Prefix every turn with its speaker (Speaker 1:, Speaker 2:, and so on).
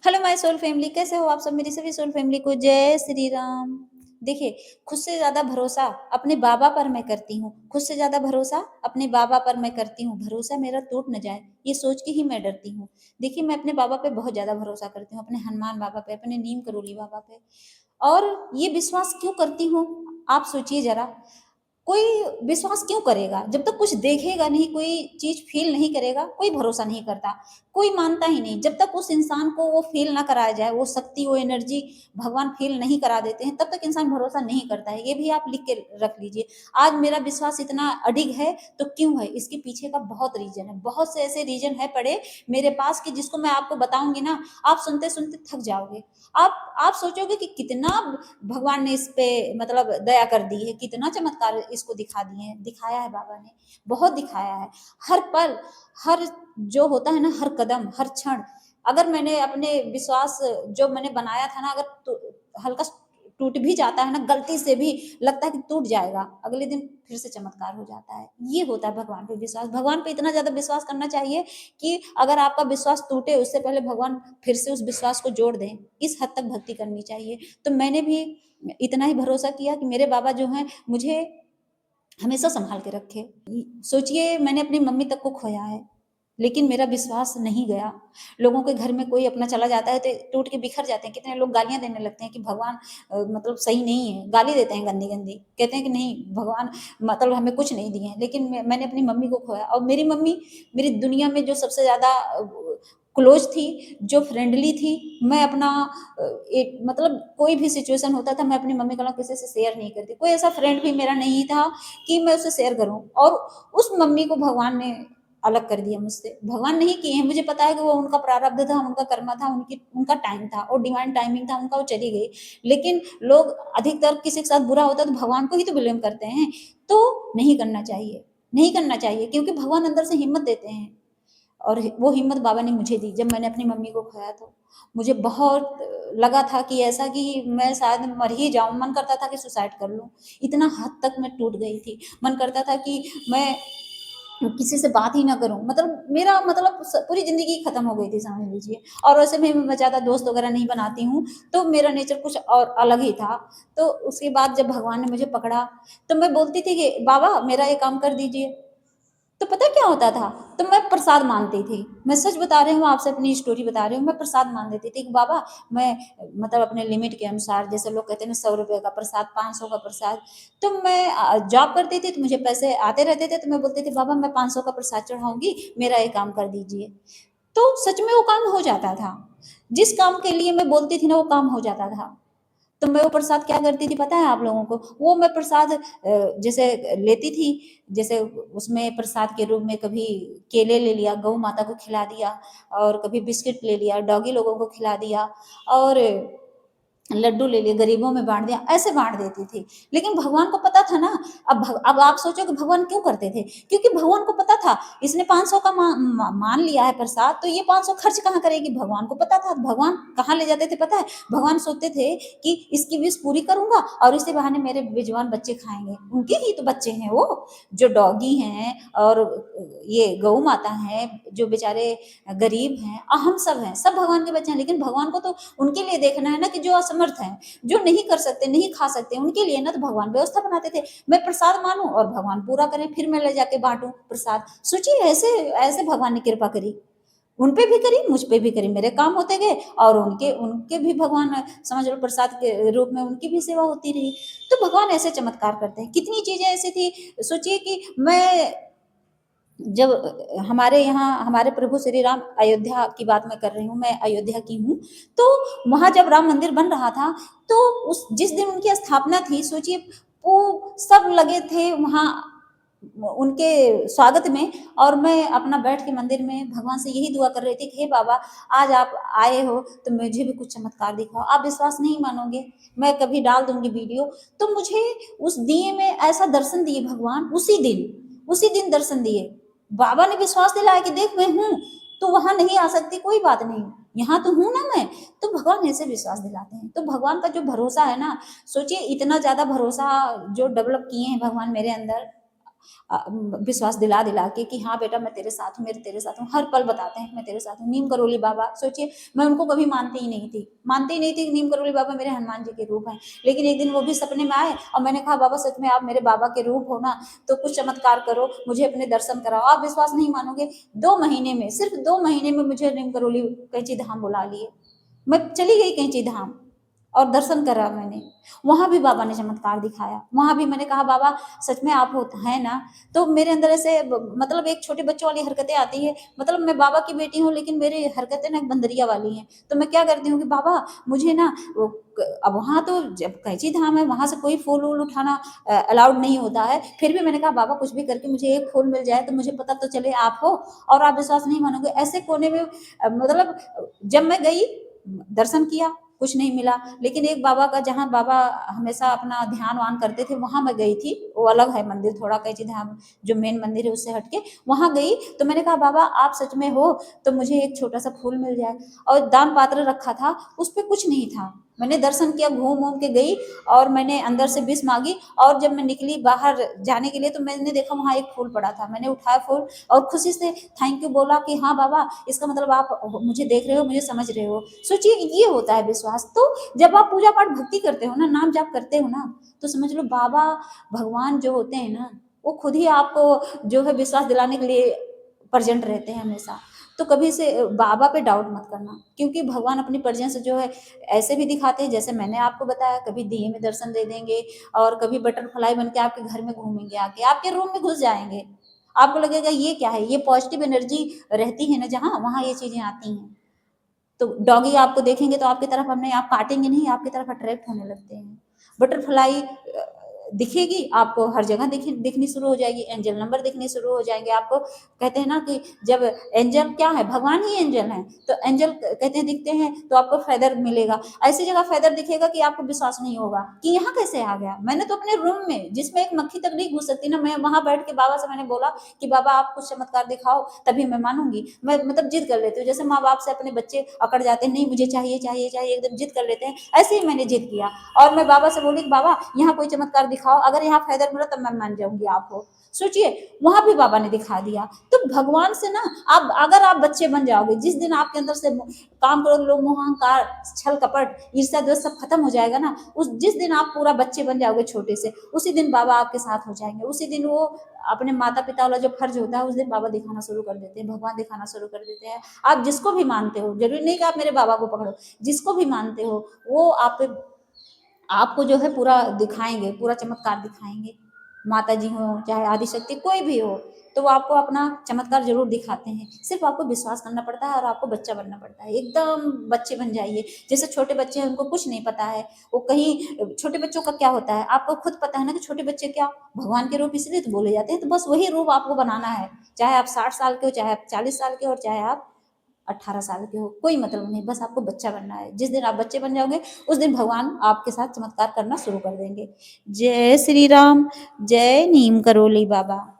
Speaker 1: Hello my soul family, कैसे हो आप सब? मेरी सभी सोल फैमिली को जय श्री राम। देखिए, खुद से ज़्यादा भरोसा अपने बाबा पर मैं करती हूँ। खुद से ज़्यादा भरोसा अपने बाबा पर मैं करती हूँ। भरोसा मेरा टूट ना जाए, ये सोच के ही मैं डरती हूँ। देखिए, मैं अपने बाबा पे बहुत ज़्यादा भरोसा करती हूँ, अपने हनुमान बाबा पे, अपने नीम करोली बाबा पे। और ये विश्वास क्यों करती हूँ, आप सोचिए ज़रा। कोई विश्वास क्यों करेगा? जब तक कुछ देखेगा नहीं, कोई चीज़ फ़ील नहीं करेगा, कोई भरोसा नहीं करता, कोई मानता ही नहीं। जब तक उस इंसान को वो फ़ील ना कराया जाए, वो शक्ति, वो एनर्जी भगवान फ़ील नहीं करा देते हैं, तब तक इंसान भरोसा नहीं करता है। ये भी आप लिख के रख लीजिए। आज मेरा विश्वास इतना अडिग है, तो क्यों है? इसके पीछे का बहुत रीज़न है। बहुत से ऐसे रीज़न है पड़े मेरे पास कि जिसको मैं आपको बताऊँगी ना, आप सुनते-सुनते थक जाओगे। आप सोचोगे कि कितना भगवान ने इस पे मतलब दया कर दी है, कितना चमत्कार इसको दिखा दिए हैं, दिखाया है बाबा ने, बहुत दिखाया है। हर पल, हर जो होता है ना, हर कदम, हर क्षण, अगर मैंने अपने विश्वास जो मैंने बनाया था ना, अगर हल्का टूट भी जाता है ना, गलती से भी लगता है कि टूट जाएगा, अगले दिन फिर से चमत्कार हो जाता है। ये होता है भगवान पे विश्वास। भगवान पे इतना ज़्यादा विश्वास करना चाहिए कि अगर आपका विश्वास टूटे, उससे पहले भगवान फिर से उस विश्वास को जोड़ दें। इस हद तक भक्ति करनी चाहिए। तो मैंने भी इतना ही भरोसा किया कि मेरे बाबा जो हैं मुझे हमेशा सँभाल के रखे। सोचिए, मैंने अपनी मम्मी तक को खोया है, लेकिन मेरा विश्वास नहीं गया। लोगों के घर में कोई अपना चला जाता है तो टूट के बिखर जाते हैं। कितने लोग गालियाँ देने लगते हैं कि भगवान मतलब सही नहीं है, गाली देते हैं गंदी-गंदी। कहते हैं कि नहीं, भगवान मतलब हमें कुछ नहीं दिए हैं। लेकिन मैंने अपनी मम्मी को खोया, और मेरी मम्मी मेरी दुनिया में जो सबसे ज़्यादा क्लोज़ थी, जो फ्रेंडली थी। मैं अपना एक मतलब कोई भी सिचुएशन होता था, मैं अपनी मम्मी के अलावा किसी से शेयर नहीं करती। कोई ऐसा फ्रेंड भी मेरा नहीं था कि मैं उससे शेयर करूँ, और उस मम्मी को भगवान ने अलग कर दिया मुझसे। भगवान नहीं किए हैं, मुझे पता है कि वो उनका प्रारब्ध था, उनका कर्म था, उनका टाइम था और डिवाइन टाइमिंग था उनका, वो चली गई। लेकिन लोग अधिकतर किसी के साथ बुरा होता है तो भगवान को ही तो ब्लेम करते हैं। तो नहीं करना चाहिए, नहीं करना चाहिए, क्योंकि भगवान अंदर से हिम्मत देते हैं। और वो हिम्मत बाबा ने मुझे दी जब मैंने अपनी मम्मी को खोया। तो मुझे बहुत लगा था कि ऐसा कि मैं शायद मर ही जाऊँ, मन करता था कि सुसाइड कर लूँ। इतना हद तक मैं टूट गई थी। मन करता था कि मैं किसी से बात ही ना करूँ, मतलब मेरा मतलब पूरी ज़िंदगी खत्म हो गई थी, समझ लीजिए। और वैसे भी मैं ज़्यादा दोस्त वगैरह नहीं बनाती हूँ, तो मेरा नेचर कुछ और अलग ही था। तो उसके बाद जब भगवान ने मुझे पकड़ा, तो मैं बोलती थी कि बाबा मेरा ये काम कर दीजिए। तो पता है क्या होता था? तो मैं प्रसाद माँगती थी। मैं सच बता रही हूँ, आपसे अपनी स्टोरी बता रही हूँ। मैं प्रसाद माँग देती थी कि बाबा मैं मतलब अपने लिमिट के अनुसार, जैसे लोग कहते हैं ना, ₹100 का प्रसाद, 500 का प्रसाद। तो मैं जॉब करती थी तो मुझे पैसे आते रहते थे, तो मैं बोलती थी बाबा मैं 500 का प्रसाद चढ़ाऊँगी, मेरा ये काम कर दीजिए। तो सच में वो काम हो जाता था। जिस काम के लिए मैं बोलती थी ना, वो काम हो जाता था। तो मैं वो प्रसाद क्या करती थी पता है आप लोगों को? वो मैं प्रसाद जैसे लेती थी, जैसे उसमें प्रसाद के रूप में कभी केले ले लिया, गऊ माता को खिला दिया, और कभी बिस्किट ले लिया, डॉगी लोगों को खिला दिया, और लड्डू ले लिए, गरीबों में बाँट दिया, ऐसे बाँट देती थी। लेकिन भगवान को पता था ना। अब आप सोचो कि भगवान क्यों करते थे? क्योंकि भगवान को पता था, इसने 500 का मान लिया है प्रसाद, तो ये 500 खर्च कहाँ करेगी? भगवान को पता था। भगवान कहाँ ले जाते थे पता है? भगवान सोचते थे कि इसकी विश पूरी करूँगा और इसी बहाने मेरे बेजुबान बच्चे खाएँगे। उनके ही तो बच्चे हैं वो, जो डॉगी हैं और ये गऊ माता हैं, जो बेचारे गरीब हैं, हम सब हैं, सब भगवान के बच्चे हैं। लेकिन भगवान को तो उनके लिए देखना है ना, कि जो असमर्थ हैं, जो नहीं कर सकते, नहीं खा सकते, उनके लिए ना तो भगवान व्यवस्था बनाते थे। मैं प्रसाद मानूँ और भगवान पूरा करें, फिर मैं ले जाके बाँटूँ प्रसाद। सोचिए, ऐसे ऐसे भगवान ने कृपा करी। उन पे भी करी, मुझ पे भी करी, मेरे काम होते गए, और उनके उनके भी भगवान समझ लो प्रसाद के रूप में उनकी भी सेवा होती रही। तो भगवान ऐसे चमत्कार करते हैं। कितनी चीज़ें ऐसी थी, सोचिए कि मैं जब हमारे यहाँ हमारे प्रभु श्री राम, अयोध्या की बात मैं कर रही हूँ, मैं अयोध्या की हूँ। तो वहाँ जब राम मंदिर बन रहा था, तो उस जिस दिन उनकी स्थापना थी, सोचिए, वो सब लगे थे वहाँ उनके स्वागत में। और मैं अपना बैठ के मंदिर में भगवान से यही दुआ कर रही थी कि हे बाबा, आज आप आए हो तो मुझे भी कुछ चमत्कार दिखाओ। आप विश्वास नहीं मानोगे, मैं कभी डाल दूंगी वीडियो। तो मुझे उस दिए में ऐसा दर्शन दिए भगवान, उसी दिन दर्शन दिए। बाबा ने विश्वास दिलाया कि देख मैं हूँ, तो वहां नहीं आ सकती, कोई बात नहीं, यहाँ तो हूँ ना मैं। तो भगवान ऐसे विश्वास दिलाते हैं। तो भगवान का जो भरोसा है ना, सोचिए, इतना ज्यादा भरोसा जो डेवलप किए हैं भगवान मेरे अंदर। विश्वास दिला-दिला के कि हाँ बेटा मैं तेरे साथ हूँ, मैं तेरे साथ हूँ, हर पल बताते हैं कि मैं तेरे साथ हूँ। नीम करोली बाबा सोचिए मैं उनको कभी मानती ही नहीं थी कि नीम करोली बाबा मेरे हनुमान जी के रूप हैं। लेकिन एक दिन वो भी सपने में आए और मैंने कहा बाबा सच में आप मेरे बाबा के रूप हो ना, तो कुछ चमत्कार करो, मुझे अपने दर्शन कराओ। आप विश्वास नहीं मानोगे 2 महीने में, सिर्फ 2 महीने में मुझे नीम करोली कैंची धाम बुला लिए। मैं चली गई कैंची धाम और दर्शन करा मैंने। वहां भी बाबा ने चमत्कार दिखाया। वहां भी मैंने कहा बाबा सच में आप हो हैं ना। तो मेरे अंदर ऐसे मतलब एक छोटे बच्चों वाली हरकतें आती है। मतलब मैं बाबा की बेटी हूँ लेकिन मेरी हरकतें ना बंदरिया वाली हैं। तो मैं क्या करती हूँ कि बाबा मुझे ना अब वहां तो जब कैंची धाम है वहां से कोई फूल वूल उठाना अलाउड नहीं होता है। फिर भी मैंने कहा बाबा कुछ भी करके मुझे एक फूल मिल जाए तो मुझे पता तो चले आप हो। और आप विश्वास नहीं मानोगे ऐसे कोने में मतलब जब मैं गई दर्शन किया कुछ नहीं मिला। लेकिन एक बाबा का जहाँ बाबा हमेशा अपना ध्यान वान करते थे वहां मैं गई थी। वो अलग है मंदिर थोड़ा कैंची धाम जो मेन मंदिर है उससे हटके वहां गई। तो मैंने कहा बाबा आप सच में हो तो मुझे एक छोटा सा फूल मिल जाए। और दान पात्र रखा था उस पर कुछ नहीं था। मैंने दर्शन किया घूम घूम के गई और मैंने अंदर से विश मांगी। और जब मैं निकली बाहर जाने के लिए तो मैंने देखा वहां एक फूल पड़ा था। मैंने उठाया फूल और खुशी से थैंक यू बोला कि हाँ बाबा इसका मतलब आप मुझे देख रहे हो मुझे समझ रहे हो। सोचिए ये होता है विश्वास। तो जब आप पूजा पाठ भक्ति करते हो ना नाम जाप करते हो ना तो समझ लो बाबा भगवान जो होते हैं ना वो खुद ही आपको जो है विश्वास दिलाने के लिए प्रेजेंट रहते हैं हमेशा। तो कभी से बाबा पे डाउट मत करना क्योंकि भगवान अपनी प्रेजेंस जो है ऐसे भी दिखाते हैं जैसे मैंने आपको बताया कभी दिए में दर्शन दे देंगे और कभी बटरफ्लाई बन के आपके घर में घूमेंगे आके आपके रूम में घुस जाएंगे। आपको लगेगा ये क्या है ये पॉजिटिव एनर्जी रहती है ना जहाँ वहाँ ये चीजें आती हैं। तो डॉगी आपको देखेंगे तो आपकी तरफ अपने आप काटेंगे नहीं आपकी तरफ अट्रैक्ट होने लगते हैं। बटरफ्लाई दिखेगी आपको हर जगह दिखनी शुरू हो जाएगी। एंजल नंबर दिखने शुरू हो जाएंगे आपको। कहते हैं ना कि जब एंजल क्या है भगवान ही एंजल है। तो एंजल कहते हैं दिखते हैं तो आपको फेदर मिलेगा। ऐसी जगह फेदर दिखेगा कि आपको विश्वास नहीं होगा कि यहाँ कैसे आ गया। मैंने तो अपने रूम में जिसमें एक मक्खी तक नहीं घुस सकती ना मैं वहां बैठ के बाबा से मैंने बोला कि बाबा आप कुछ चमत्कार दिखाओ तभी मैं मानूंगी। मैं मतलब जिद कर लेती हूँ जैसे माँ बाप से अपने बच्चे अकड़ जाते हैं नहीं मुझे चाहिए चाहिए चाहिए एकदम जिद कर लेते हैं ऐसे ही मैंने जिद किया। और मैं बाबा से बोली कि बाबा यहाँ कोई चमत्कार दिखाओ अगर यहाँ फायदा मिला तब मैं मान जाऊंगी आप हो। सोचिए वहां भी बाबा ने दिखा दिया। तो भगवान से ना आप अगर आप बच्चे बन जाओगे जिस दिन आपके अंदर से काम करोगे लोग मोह अहंकार छल कपट ईर्ष्या द्वेष सब खत्म हो जाएगा ना उस जिस दिन आप पूरा बच्चे बन जाओगे छोटे से उसी दिन बाबा आपके साथ हो जाएंगे। उसी दिन वो अपने माता पिता वाला जो फर्ज होता है उस दिन बाबा दिखाना शुरू कर देते हैं भगवान दिखाना शुरू कर देते हैं। आप जिसको भी मानते हो जरूरी नहीं कि आप मेरे बाबा को पकड़ो जिसको भी मानते हो वो आप पे आपको जो है पूरा दिखाएंगे पूरा चमत्कार दिखाएंगे। माता जी हो चाहे आदिशक्ति कोई भी हो तो वो आपको अपना चमत्कार जरूर दिखाते हैं। सिर्फ आपको विश्वास करना पड़ता है और आपको बच्चा बनना पड़ता है एकदम बच्चे बन जाइए। जैसे छोटे बच्चे हैं उनको कुछ नहीं पता है वो कहीं छोटे बच्चों का क्या होता है आपको खुद पता है ना कि छोटे बच्चे क्या भगवान के रूप इसलिए तो बोले जाते हैं। तो बस वही रूप आपको बनाना है चाहे आप 60 साल के हो चाहे आप 40 साल के हो और चाहे आप 18 साल के हो कोई मतलब नहीं बस आपको बच्चा बनना है। जिस दिन आप बच्चे बन जाओगे उस दिन भगवान आपके साथ चमत्कार करना शुरू कर देंगे। जय श्री राम। जय नीम करोली बाबा।